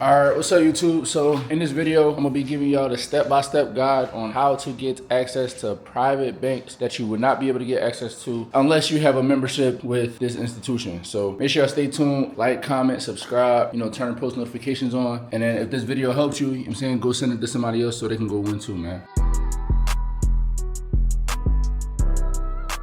Alright, what's up YouTube? So in this video, I'm gonna be giving y'all the step-by-step guide on how to get access to private banks that you would not be able to get access to unless you have a membership with this institution. So make sure y'all stay tuned, like, comment, subscribe, turn post notifications on. And then if this video helps you, I'm saying go send it to somebody else so they can go win too, man.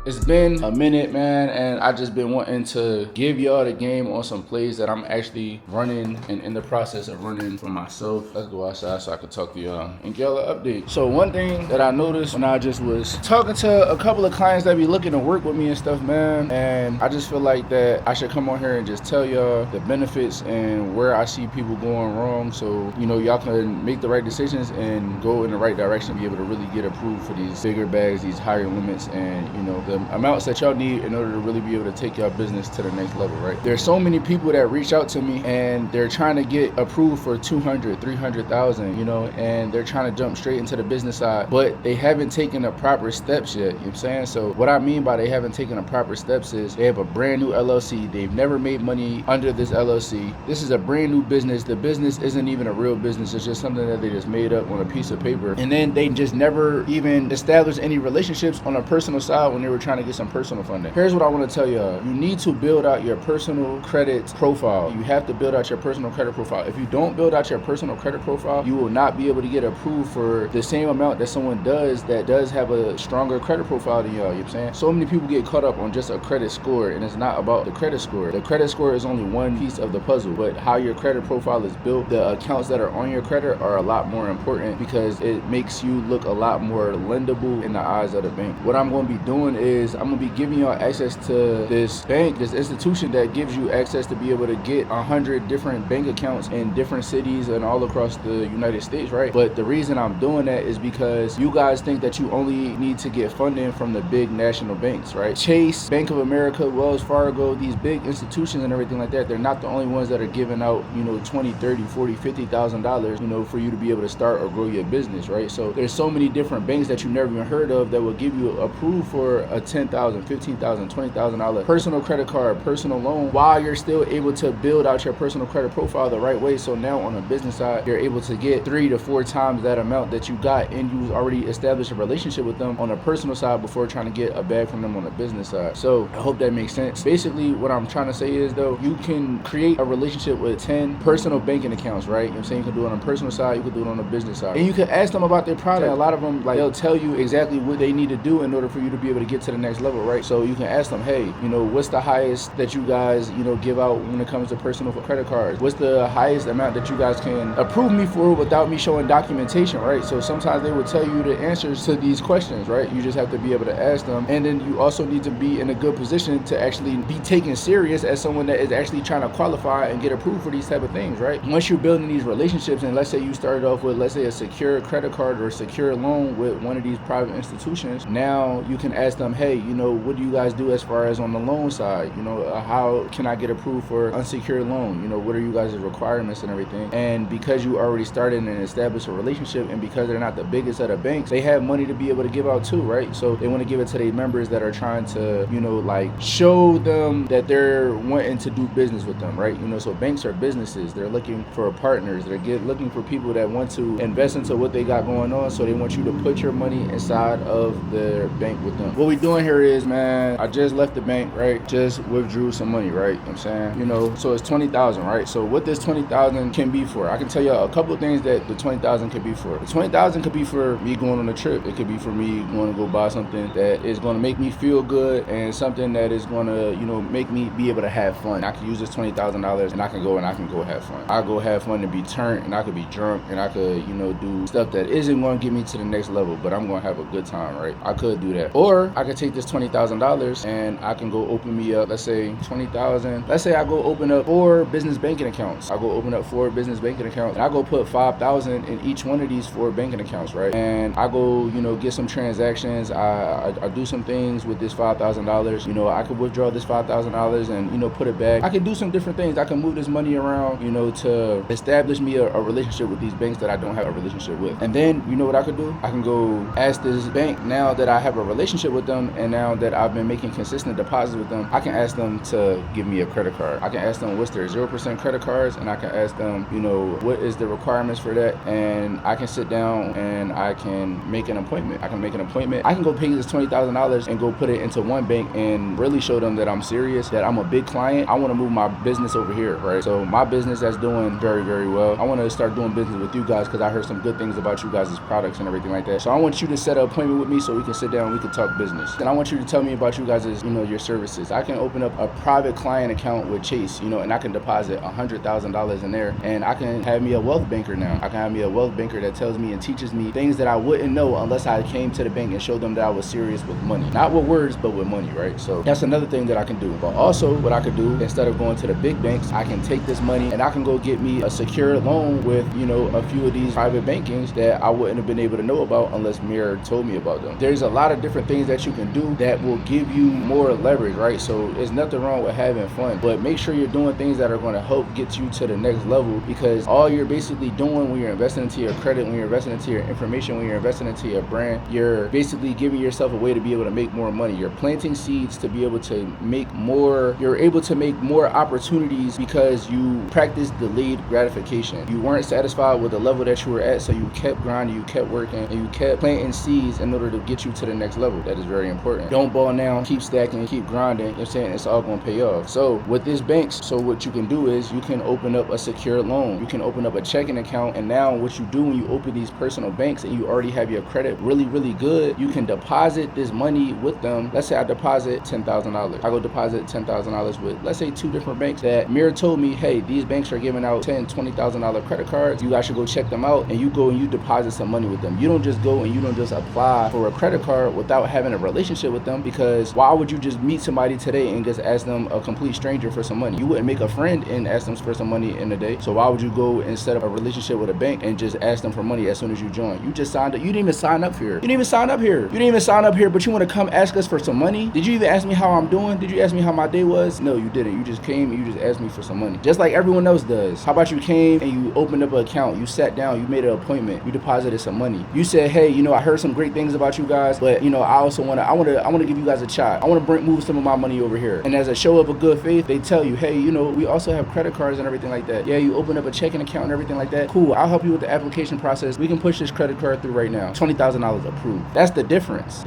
It's been a minute, man, and I just been wanting to give y'all the game on some plays that I'm actually running and in the process of running for myself. Let's go outside so I can talk to y'all and get y'all an update. So one thing that I noticed when I just was talking to a couple of clients that be looking to work with me and stuff, man, and I just feel like that I should come on here and just tell y'all the benefits and where I see people going wrong, so y'all can make the right decisions and go in the right direction and be able to really get approved for these bigger bags, these higher limits, and the amounts that y'all need in order to really be able to take your business to the next level, right? There's so many people that reach out to me and they're trying to get approved for 200, 300,000, and they're trying to jump straight into the business side, but they haven't taken the proper steps yet, you know what I'm saying? So what I mean by they haven't taken the proper steps is they have a brand new LLC. They've never made money under this LLC. This is a brand new business. The business isn't even a real business. It's just something that they just made up on a piece of paper. And then they just never even established any relationships on a personal side when they were trying to get some personal funding. Here's what I want to tell y'all. You need to build out your personal credit profile. You have to build out your personal credit profile. If you don't build out your personal credit profile, you will not be able to get approved for the same amount that someone does that does have a stronger credit profile than y'all, you know what I'm saying? So many people get caught up on just a credit score, and it's not about the credit score. The credit score is only one piece of the puzzle, but how your credit profile is built, the accounts that are on your credit are a lot more important because it makes you look a lot more lendable in the eyes of the bank. What I'm going to be doing is I'm going to be giving y'all access to this bank, this institution that gives you access to be able to get 100 different bank accounts in different cities and all across the United States, right? But the reason I'm doing that is because you guys think that you only need to get funding from the big national banks, right? Chase, Bank of America, Wells Fargo, these big institutions and everything like that, they're not the only ones that are giving out, 20, 30, 40, $50,000, for you to be able to start or grow your business, right? So there's so many different banks that you never even heard of that will give you approved for a $10,000, $15,000, $20,000 personal credit card, personal loan, while you're still able to build out your personal credit profile the right way. So now on the business side, you're able to get 3 to 4 times that amount that you got, and you already established a relationship with them on the personal side before trying to get a bag from them on the business side. So I hope that makes sense. Basically, what I'm trying to say is, though, you can create a relationship with 10 personal banking accounts, right? You know what I'm saying? You can do it on the personal side, you can do it on the business side. And you can ask them about their product. A lot of them, they'll tell you exactly what they need to do in order for you to be able to get to the next level, right? So you can ask them, hey, what's the highest that you guys, give out when it comes to personal credit cards? What's the highest amount that you guys can approve me for without me showing documentation, right? So sometimes they will tell you the answers to these questions, right? You just have to be able to ask them. And then you also need to be in a good position to actually be taken serious as someone that is actually trying to qualify and get approved for these type of things, right? Once you're building these relationships, and let's say you started off with, let's say, a secure credit card or a secure loan with one of these private institutions, now you can ask them, hey, what do you guys do as far as on the loan side? How can I get approved for unsecured loan? What are you guys' requirements and everything? And because you already started and established a relationship, and because they're not the biggest of the banks, they have money to be able to give out too, right? So they want to give it to their members that are trying to, show them that they're wanting to do business with them, right? So banks are businesses. They're looking for partners. They're looking for people that want to invest into what they got going on. So they want you to put your money inside of their bank with them. What we doing here is, man, I just left the bank, right? Just withdrew some money, right? You know what I'm saying? So it's 20,000, right? So what this 20,000 can be for, I can tell you a couple of things that the 20,000 could be for. The 20,000 could be for me going on a trip. It could be for me going to go buy something that is going to make me feel good and something that is going to, make me be able to have fun. I can use this $20,000 and I can go have fun. I go have fun and be turned, and I could be drunk, and I could, do stuff that isn't going to get me to the next level, but I'm going to have a good time, right? I could do that. Or I could take this $20,000 and I can go open me up, let's say 20,000. Let's say I go open up 4 business banking accounts. I go open up 4 business banking accounts, and I go put 5,000 in each one of these 4 banking accounts, right? And I go, get some transactions. I do some things with this $5,000. I could withdraw this $5,000 and, put it back. I can do some different things. I can move this money around, to establish me a relationship with these banks that I don't have a relationship with. And then, what I could do? I can go ask this bank, now that I have a relationship with them, them, and now that I've been making consistent deposits with them, I can ask them to give me a credit card. I can ask them what's their 0% credit cards, and I can ask them, you know, what is the requirements for that, and I can sit down and I can make an appointment. I can go pay this $20,000 and go put it into one bank and really show them that I'm serious, that I'm a big client. I want to move my business over here, right? So my business that's doing very, very well. I want to start doing business with you guys because I heard some good things about you guys' products and everything like that. So I want you to set an appointment with me so we can sit down and we can talk business. And I want you to tell me about you guys', you know, your services. I can open up a private client account with Chase, you know, and I can deposit $100,000 in there, and I can have me a wealth banker now. I can have me a wealth banker that tells me and teaches me things that I wouldn't know unless I came to the bank and showed them that I was serious with money. Not with words, but with money, right? So that's another thing that I can do. But also what I could do, instead of going to the big banks, I can take this money and I can go get me a secured loan with, you know, a few of these private bankings that I wouldn't have been able to know about unless Mir told me about them. There's a lot of different things that you can do that will give you more leverage, right? So there's nothing wrong with having fun, but make sure you're doing things that are going to help get you to the next level, because all you're basically doing when you're investing into your credit, when you're investing into your information, when you're investing into your brand, you're basically giving yourself a way to be able to make more money. You're planting seeds to be able to make more. You're able to make more opportunities because you practice delayed gratification. You weren't satisfied with the level that you were at, so you kept grinding, you kept working, and you kept planting seeds in order to get you to the next level. That is very important. Don't ball now, keep stacking, keep grinding. You're saying it's all going to pay off. So with this banks, so what you can do is you can open up a secured loan. You can open up a checking account, and now what you do when you open these personal banks and you already have your credit really, really good, you can deposit this money with them. Let's say I deposit $10,000. I go deposit $10,000 with, let's say, 2 different banks that Mir told me, hey, these banks are giving out $10,000, $20,000 credit cards. You guys should go check them out, and you go and you deposit some money with them. You don't just go and you don't just apply for a credit card without having a relationship with them, because why would you just meet somebody today and just ask them, a complete stranger, for some money? You wouldn't make a friend and ask them for some money in a day. So why would you go and set up a relationship with a bank and just ask them for money as soon as you join? You just signed up. You didn't even sign up here. You didn't even sign up here, but you want to come ask us for some money? Did you even ask me how I'm doing? Did you ask me how my day was? No, you didn't. You just came and you just asked me for some money, just like everyone else does. How about you came and you opened up an account, you sat down, you made an appointment, you deposited some money. You said, hey, you know, I heard some great things about you guys, but you know, I also want to give you guys a shot. I want to move some of my money over here. And as a show of a good faith, they tell you, hey, you know, we also have credit cards and everything like that. Yeah, you open up a checking account and everything like that. Cool, I'll help you with the application process. We can push this credit card through right now. $20,000 approved. That's the difference.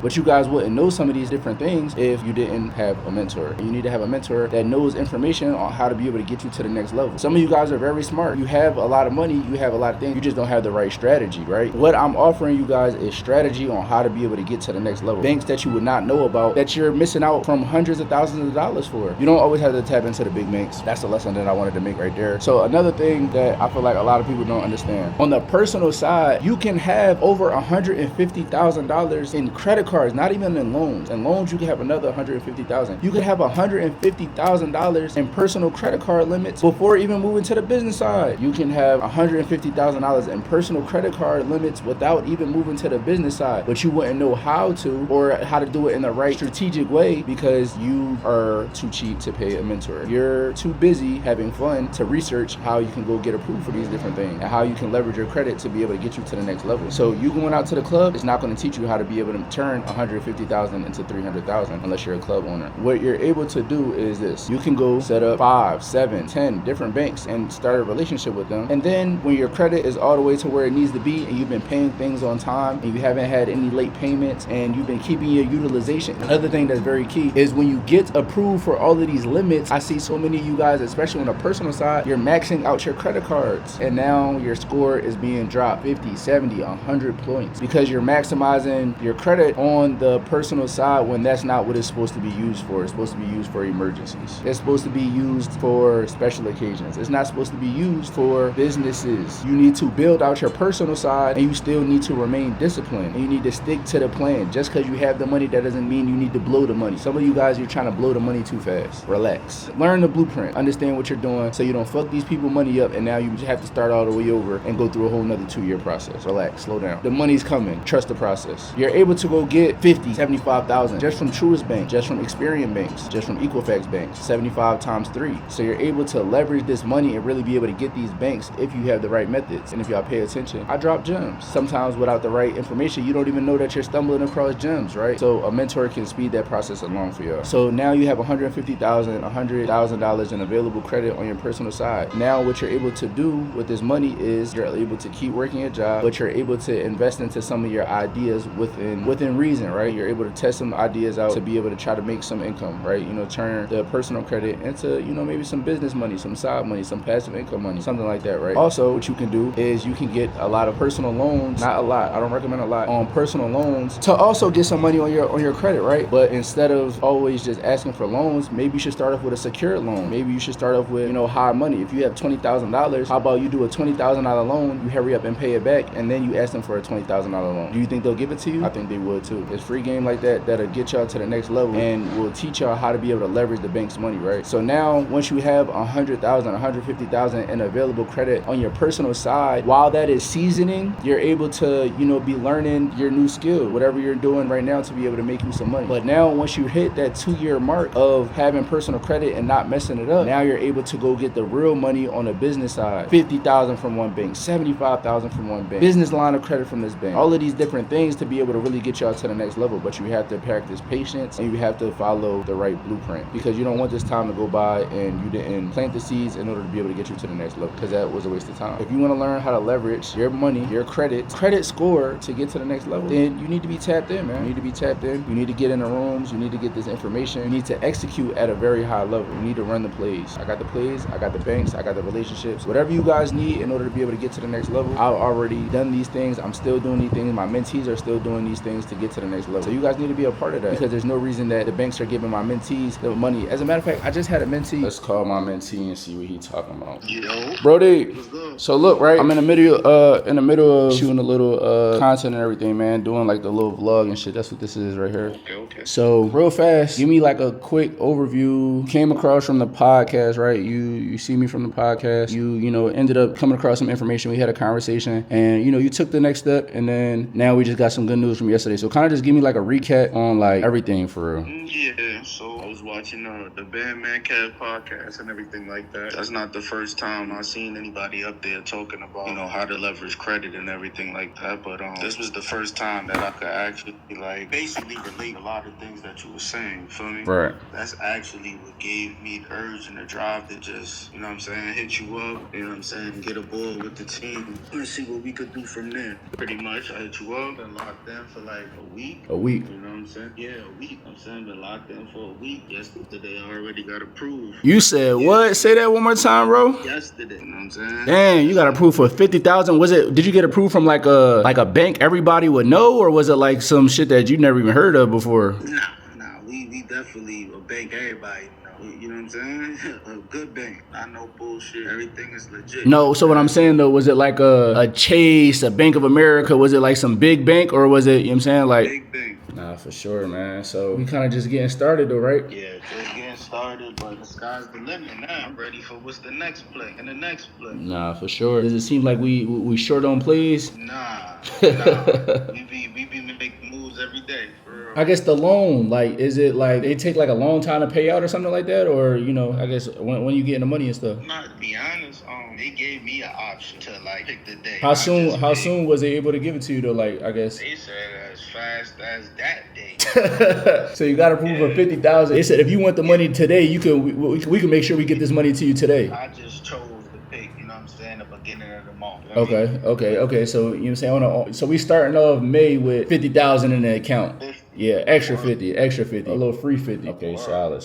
But you guys wouldn't know some of these different things if you didn't have a mentor. And you need to have a mentor that knows information on how to be able to get you to the next level. Some of you guys are very smart. You have a lot of money. You have a lot of things. You just don't have the right strategy, right? What I'm offering you guys is strategy on how to be able to get to the next level. Banks that you would not know about, that you're missing out from hundreds of thousands of dollars for. You don't always have to tap into the big banks. That's the lesson that I wanted to make right there. So another thing that I feel like a lot of people don't understand. On the personal side, you can have over $150,000 in credit cards, not even in loans. In loans, you can have another $150,000. You could have $150,000 in personal credit card limits before even moving to the business side. You can have $150,000 in personal credit card limits without even moving to the business side, but you wouldn't know how to, or how to do it in the right strategic way, because you are too cheap to pay a mentor. You're too busy having fun to research how you can go get approved for these different things and how you can leverage your credit to be able to get you to the next level. So you going out to the club is not going to teach you how to be able to turn $150,000 into $300,000 unless you're a club owner. What you're able to do is this. You can go set up 5, 7, 10 different banks and start a relationship with them. And then when your credit is all the way to where it needs to be and you've been paying things on time and you haven't had any late payments and you've been keeping your utilization. Another thing that's very key is when you get approved for all of these limits, I see so many of you guys, especially on the personal side, you're maxing out your credit cards and now your score is being dropped 50, 70, 100 points because you're maximizing your credit on the personal side when that's not what it's supposed to be used for. It's supposed to be used for emergencies. It's supposed to be used for special occasions. It's not supposed to be used for businesses. You need to build out your personal side and you still need to remain disciplined and you need to stick to the plan. Just because you have the money, that doesn't mean you need to blow the money. Some of you guys, you're trying to blow the money too fast. Relax. Learn the blueprint. Understand what you're doing so you don't fuck these people money up and now you have to start all the way over and go through a whole nother 2-year process. Relax. Slow down. The money's coming. Trust the process. You're able to go get 50, 75,000 just from Truist Bank, just from Experian banks, just from Equifax banks, 75 times 3. So you're able to leverage this money and really be able to get these banks if you have the right methods. And if y'all pay attention, I drop gems. Sometimes without the right information, you don't even know that you're stumbling across gems gems, right? So a mentor can speed that process along for y'all. So now you have $150,000, $100,000 in available credit on your personal side. Now what you're able to do with this money is you're able to keep working your job, but you're able to invest into some of your ideas within reason, right? You're able to test some ideas out to be able to try to make some income, right? Turn the personal credit into, maybe some business money, some side money, some passive income money, something like that, right? Also, what you can do is you can get a lot of personal loans, not a lot, I don't recommend a lot, on personal loans to also get some money on your credit, right? But instead of always just asking for loans, maybe you should start off with a secured loan. Maybe you should start off with, high money. If you have $20,000, how about you do a $20,000 loan, you hurry up and pay it back, and then you ask them for a $20,000 loan. Do you think they'll give it to you? I think they would too. It's free game like that that'll get y'all to the next level and will teach y'all how to be able to leverage the bank's money, right? So now once you have $100,000, $150,000 in available credit on your personal side, while that is seasoning, you're able to, be learning your new skill, whatever you're doing right now to be able to make you some money. But now once you hit that 2-year mark of having personal credit and not messing it up, now you're able to go get the real money on the business side. $50,000 from one bank, $75,000 from one bank, business line of credit from this bank, all of these different things to be able to really get y'all to the next level. But you have to practice patience and you have to follow the right blueprint, because you don't want this time to go by and you didn't plant the seeds in order to be able to get you to the next level, because that was a waste of time. If you want to learn how to leverage your money, your credit score to get to the next level, then you need to be tapped in, man. You need to be tapped in. You need to get in the rooms. You need to get this information. You need to execute at a very high level. You need to run the plays. I got the plays. I got the banks. I got the relationships. Whatever you guys need in order to be able to get to the next level, I've already done these things. I'm still doing these things. My mentees are still doing these things to get to the next level. So you guys need to be a part of that, because there's no reason that the banks are giving my mentees the money. As a matter of fact, I just had a mentee. Let's call my mentee and see what he's talking about. Brody. So look, right? I'm in the middle of shooting a little content and everything, man. Doing like the little vlog and shit. That's what this is right here. Okay. So real fast, give me like a quick overview. Came across from the podcast, right? You see me from the podcast. You ended up coming across some information. We had a conversation, and you took the next step, and then now we just got some good news from yesterday. So kind of just give me like a recap on like everything for real. Yeah. So I was watching the Bandman Cat podcast and everything like that. That's not the first time I've seen anybody up there talking about how to leverage credit and everything like that. But this was the first time that I could actually basically relate a lot of things that you were saying. You feel me? Right. That's actually what gave me the urge and the drive to just hit you up. Get aboard with the team and see what we could do from there. Pretty much, I hit you up and locked in for like a week. A week. You know what I'm saying? Yeah, a week. Been locked in for a week. Yesterday, I already got approved. You said what? Say that one more time, bro. Yesterday, you know what I'm saying? Damn, you got approved for $50,000. Did you get approved from like a bank everybody would know, or was it like some shit that you never even heard of before? Nah. We definitely a bank everybody. You know what I'm saying? A good bank. Not no bullshit. Everything is legit. No, so what I'm saying though, was it like a Chase, a Bank of America? Was it like some big bank, or was it, like big bank? Nah, for sure, man. So we kind of just getting started though, right? Yeah, just getting started, but the sky's the limit now. I'm ready for what's the next play and the next play. Nah, for sure. Does it seem like we short on plays? Nah. we be making moves every day. I guess the loan, is it like they take like a long time to pay out or something like that, or I guess when you getting the money and stuff? Nah, to be honest, they gave me an option to pick the day. How soon was they able to give it to you though? I guess they said as fast as that day. So you got approved for $50,000. They said if you want the money today, we can make sure we get this money to you today. I just chose to pick, the beginning of the month. Okay. So so we starting off May with $50,000 in the account. Yeah, extra 50, a little free 50. Okay, solid.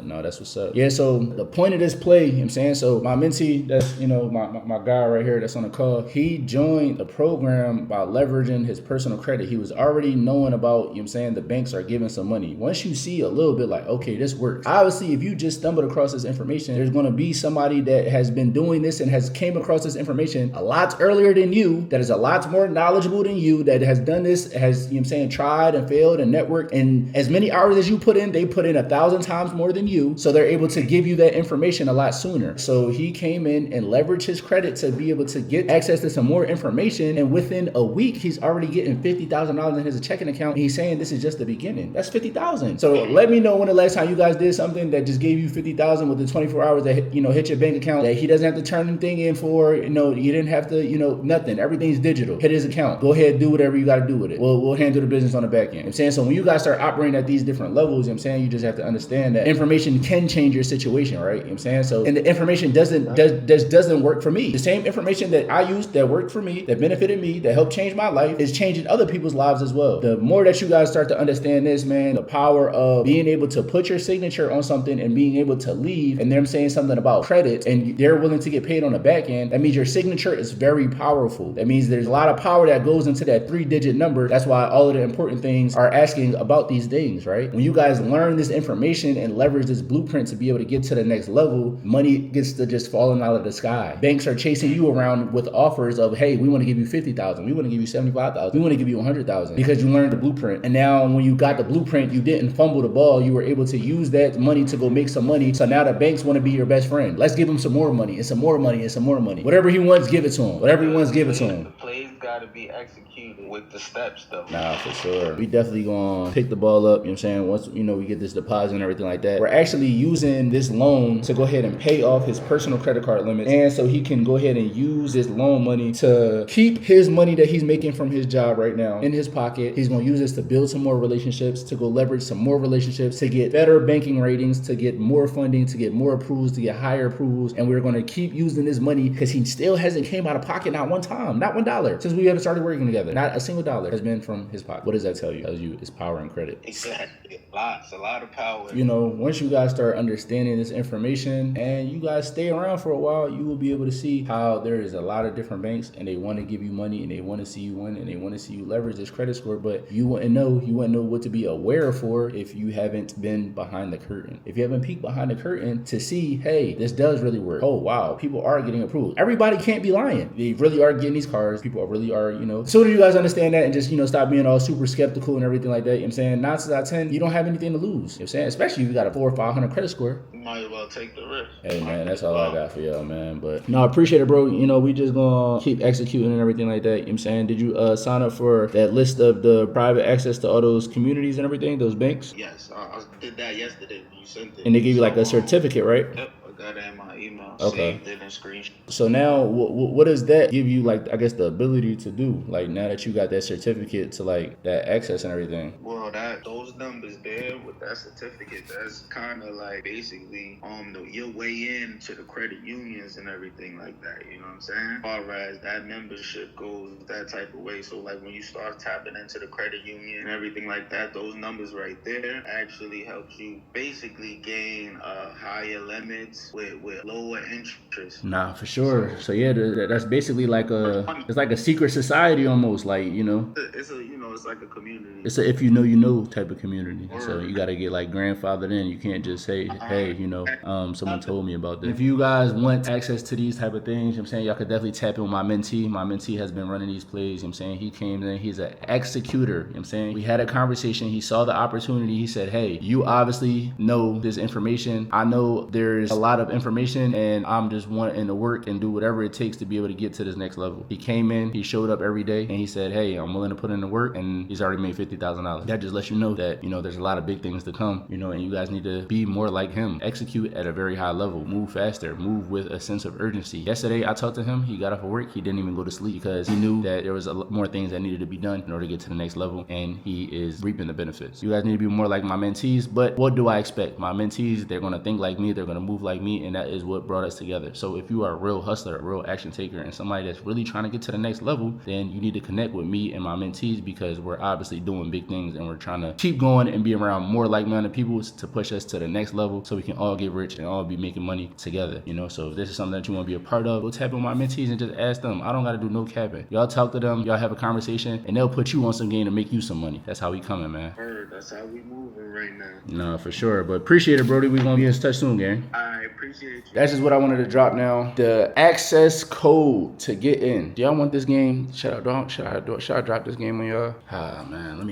No, that's what's up. Yeah, so the point of this play, so my mentee, that's, my guy right here that's on the call, he joined the program by leveraging his personal credit. He was already knowing about, the banks are giving some money. Once you see a little bit okay, this works. Obviously, if you just stumbled across this information, there's going to be somebody that has been doing this and has came across this information a lot earlier than you, that is a lot more knowledgeable than you, that has done this, has, tried and failed and networked, and as many hours as you put in, they put in 1,000 times more than you, so they're able to give you that information a lot sooner. So he came in and leveraged his credit to be able to get access to some more information, and within a week he's already getting $50,000 in his checking account, and he's saying this is just the beginning. That's $50,000. So let me know when the last time you guys did something that just gave you $50,000 within 24 hours that hit your bank account, that he doesn't have to turn anything in for, you didn't have to, nothing. Everything's digital. Hit his account. Go ahead, do whatever you got to do with it. We'll handle the business on the back end. You know what I'm saying? So when you guys start operating at these different levels, you know what I'm saying, you just have to understand that information can change your situation, right? You know what I'm saying? So, and the information doesn't work for me. The same information that I used that worked for me, that benefited me, that helped change my life, is changing other people's lives as well. The more that you guys start to understand this, man, the power of being able to put your signature on something and being able to leave, and them saying something about credit, and they're willing to get paid on the back end, that means your signature is very powerful. That means there's a lot of power that goes into that 3-digit number. That's why all of the important things are asking about these things, right? When you guys learn this information and leverage this blueprint to be able to get to the next level, money gets to just falling out of the sky. Banks are chasing you around with offers of, hey, we want to give you 50,000, we want to give you 75,000, we want to give you 100,000, because you learned the blueprint. And now when you got the blueprint, you didn't fumble the ball. You were able to use that money to go make some money. So now the banks want to be your best friend. Let's give him some more money and some more money and some more money. Whatever he wants, give it to him. Whatever he wants, give it to him. The plays got to be executed with the steps, though. Nah, for sure. We definitely gonna pick the ball up, you know what I'm saying? Once, we get this deposit and everything like that. We're actually using this loan to go ahead and pay off his personal credit card limits. And so he can go ahead and use this loan money to keep his money that he's making from his job right now in his pocket. He's gonna use this to build some more relationships, to go leverage some more relationships, to get better banking ratings, to get more funding, to get more approvals, to get higher approvals. And we're gonna keep using this money because he still hasn't came out of pocket not one time, not $1 since we ever started working together. Not a single dollar has been from his pocket. What does that tell you? It tells you it's power and credit. Exactly. Lots, a lot of power. Once you guys start understanding this information and you guys stay around for a while, you will be able to see how there is a lot of different banks and they want to give you money and they want to see you win and they want to see you leverage this credit score, but you wouldn't know what to be aware for if you haven't been behind the curtain. If you haven't peeked behind the curtain to see, hey, this does really work. Oh, wow, people are getting approved. Everybody can't be lying. They really are getting these cars. People really are, So do you guys understand that and just, stop being all super skeptical and everything like that? You know what I'm saying? 9 out of 10, you don't have anything to lose. You know what I'm saying? Especially if you got a 400 or 500 credit score. You might as well take the risk. Hey, man, that's all I got for y'all, man. But no, I appreciate it, bro. We just gonna keep executing and everything like that. You know what I'm saying? Did you sign up for that list of the private access to all those communities and everything, those banks? Yes, I did that yesterday. You sent it. And they gave you like a certificate, right? Yep. Got it in my email. Okay. Saved it and screenshot. So now, what does that give you, like, I guess, the ability to do? Like, now that you got that certificate to, like, that access and everything. Well, those numbers there with that certificate, that's kind of like basically your way in to the credit unions and everything like that. You know what I'm saying? As far as that membership goes, that type of way. So, like, when you start tapping into the credit union and everything like that, those numbers right there actually helps you basically gain higher limits with lower interest. Nah, for sure. So yeah, that's basically like it's like a secret society almost, like, It's like a community. It's a if you know type of community. So you gotta get like grandfathered in. You can't just say, hey, someone told me about this. If you guys want access to these type of things, I'm saying, y'all could definitely tap in with my mentee. My mentee has been running these plays. I'm saying, he came in, he's an executor. I'm saying, we had a conversation. He saw the opportunity. He said, hey, you obviously know this information. I know there's a lot of information and I'm just wanting to work and do whatever it takes to be able to get to this next level. He came in, he showed up every day, and he said, hey, I'm willing to put in the work, and he's already made $50,000. That just lets you know that, there's a lot of big things to come, and you guys need to be more like him. Execute at a very high level. Move faster. Move with a sense of urgency. Yesterday, I talked to him. He got off of work. He didn't even go to sleep because he knew that there was a lot more things that needed to be done in order to get to the next level, and he is reaping the benefits. You guys need to be more like my mentees, but what do I expect? My mentees, they're going to think like me. They're going to move like me, and that is what brought us together. So if you are a real hustler, a real action taker, and somebody that's really trying to get to the next level, then you need to connect with me and my mentees, because we're obviously doing big things and we're trying to keep going and be around more like-minded people to push us to the next level so we can all get rich and all be making money together. So if this is something that you want to be a part of, go tap on my mentees and just ask them. I don't got to do no capping. Y'all talk to them, y'all have a conversation, and they'll put you on some game to make you some money. That's how we coming, man. That's how we moving right now. No, for sure. But appreciate it, Brody. We're going to be in touch soon, gang. I appreciate you. That's just what I wanted to drop now. The access code to get in. Do y'all want this game? Should I drop this game on y'all? Ah, man, let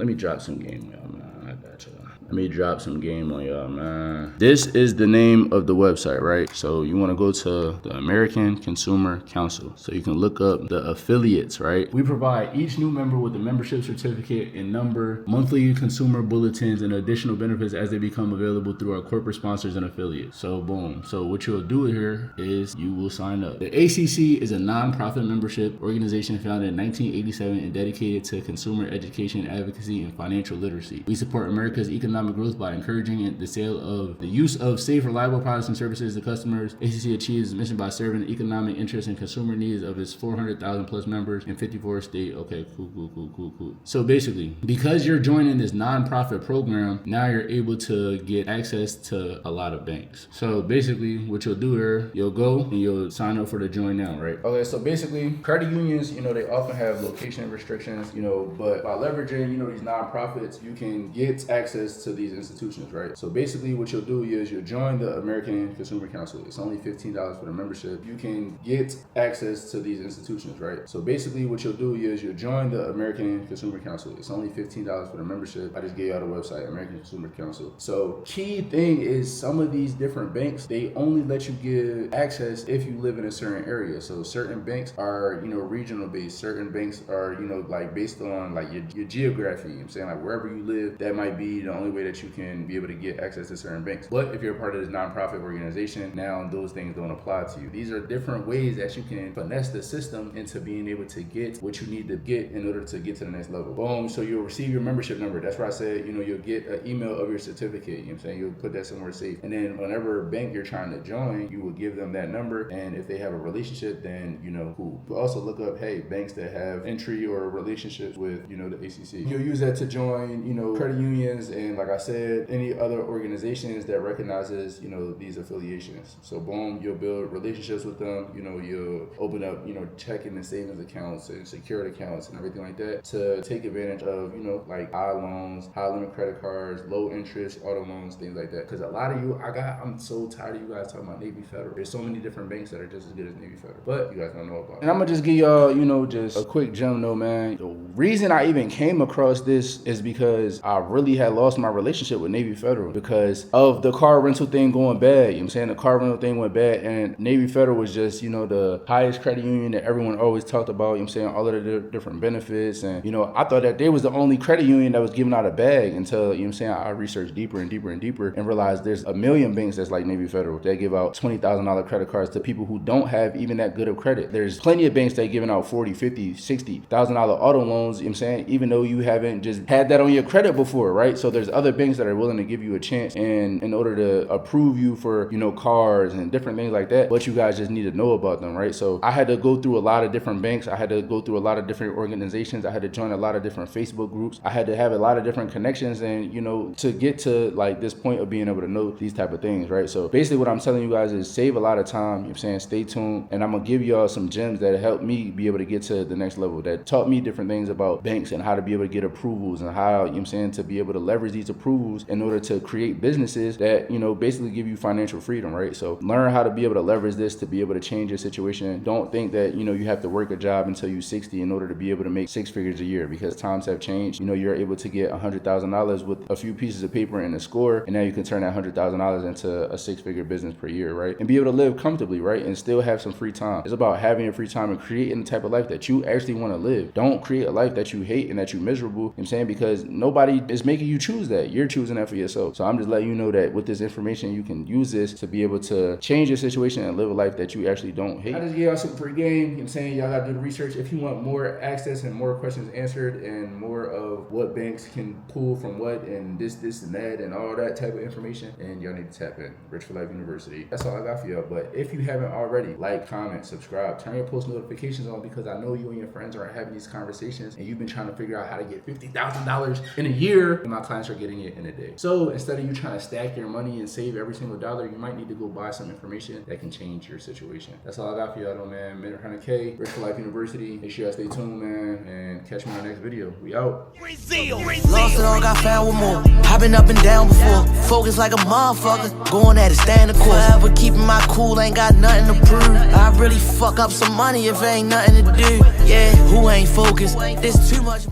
me drop some game, y'all, man. I got y'all. Let me drop some game on y'all, man. This is the name of the website, right? So you want to go to the American Consumer Council. So you can look up the affiliates, right? We provide each new member with a membership certificate and number, monthly consumer bulletins, and additional benefits as they become available through our corporate sponsors and affiliates. So boom. So what you'll do here is you will sign up. The ACC is a non-profit membership organization founded in 1987 and dedicated to consumer education, advocacy, and financial literacy. We support America's economic growth by encouraging the sale of the use of safe, reliable products and services to customers. ACC achieves its mission by serving the economic interests and consumer needs of its 400,000 plus members in 54 states. Okay, cool. So basically, because you're joining this non-profit program, now you're able to get access to a lot of banks. So basically, what you'll do here, you'll go and you'll sign up for the join now, right? Okay, so basically, credit unions, they often have location restrictions, but by leveraging, these nonprofits, you can get access to these institutions, right? So basically, what you'll do is you'll join the American Consumer Council. It's only $15 for the membership. You can get access to these institutions, right? So basically, what you'll do is you'll join the American Consumer Council. It's only $15 for the membership. I just gave y'all the website, American Consumer Council. So key thing is some of these different banks, they only let you get access if you live in a certain area. So certain banks are, regional based. Certain banks are, like based on like your geography. You know what I'm saying? Like wherever you live, that might be the only way that you can be able to get access to certain banks. But if you're a part of this nonprofit organization, now those things don't apply to you. These are different ways that you can finesse the system into being able to get what you need to get in order to get to the next level. Boom. So you'll receive your membership number. That's why I said, you'll get an email of your certificate. You know what I'm saying? You'll put that somewhere safe. And then whenever bank you're trying to join, you will give them that number. And if they have a relationship, then, cool. But also look up, hey, banks that have entry or relationships with, the ACC. You'll use that to join, credit unions and, like I said, any other organizations that recognizes, these affiliations. So boom, you'll build relationships with them. You'll open up, checking and savings accounts and secured accounts and everything like that to take advantage of, like high loans, high limit credit cards, low interest, auto loans, things like that. Because a lot of you, I'm so tired of you guys talking about Navy Federal. There's so many different banks that are just as good as Navy Federal, but you guys don't know about it. And I'm gonna just give y'all, just a quick gem though, man. The reason I even came across this is because I really had lost my relationship with Navy Federal because of the car rental thing going bad. You know what I'm saying? The car rental thing went bad and Navy Federal was just, the highest credit union that everyone always talked about. You know what I'm saying? All of the different benefits. And, I thought that they was the only credit union that was giving out a bag until, you know what I'm saying, I researched deeper and deeper and deeper and realized there's a million banks that's like Navy Federal that give out $20,000 credit cards to people who don't have even that good of credit. There's plenty of banks that giving out $40,000, $50,000, $60,000 auto loans, you know what I'm saying, even though you haven't just had that on your credit before, right? So there's other banks that are willing to give you a chance and in order to approve you for, cars and different things like that, but you guys just need to know about them, right? So I had to go through a lot of different banks. I had to go through a lot of different organizations. I had to join a lot of different Facebook groups. I had to have a lot of different connections and, to get to like this point of being able to know these type of things, right? So basically what I'm telling you guys is save a lot of time, you know what I'm saying? Stay tuned. And I'm gonna give y'all some gems that helped me be able to get to the next level, that taught me different things about banks and how to be able to get approvals and how, you know what I'm saying, to be able to leverage these approvals in order to create businesses that, basically give you financial freedom, right? So learn how to be able to leverage this to be able to change your situation. Don't think that, you have to work a job until you're 60 in order to be able to make 6 figures a year because times have changed. You're able to get $100,000 with a few pieces of paper and a score, and now you can turn that $100,000 into a 6-figure business per year, right? And be able to live comfortably, right? And still have some free time. It's about having your free time and creating the type of life that you actually want to live. Don't create a life that you hate and that you're miserable, you know what I'm saying? Because nobody is making you choose that. You're choosing that for yourself. So I'm just letting you know that with this information, you can use this to be able to change your situation and live a life that you actually don't hate. I just gave y'all some free game. You know what I'm saying? Y'all gotta do the research. If you want more access and more questions answered and more of what banks can pull from what and this and that and all that type of information, and y'all need to tap in. Rich for Life University. That's all I got for y'all. But if you haven't already, like, comment, subscribe, turn your post notifications on because I know you and your friends are having these conversations and you've been trying to figure out how to get $50,000 in a year and my clients are getting it in a day. So instead of you trying to stack your money and save every single dollar, you might need to go buy some information that can change your situation. That's all I got for y'all though, man. Mentor 100K, Rich for Life University. Make sure y'all stay tuned, man, and catch me in the next video. We out. Lost it all, got found with more. I've been up and down before. Focus like a motherfucker. Going at it, stand the course. Forever keeping my cool, ain't got nothing to prove. I really fuck up some money if ain't nothing to do. Yeah, who ain't focused? This too much.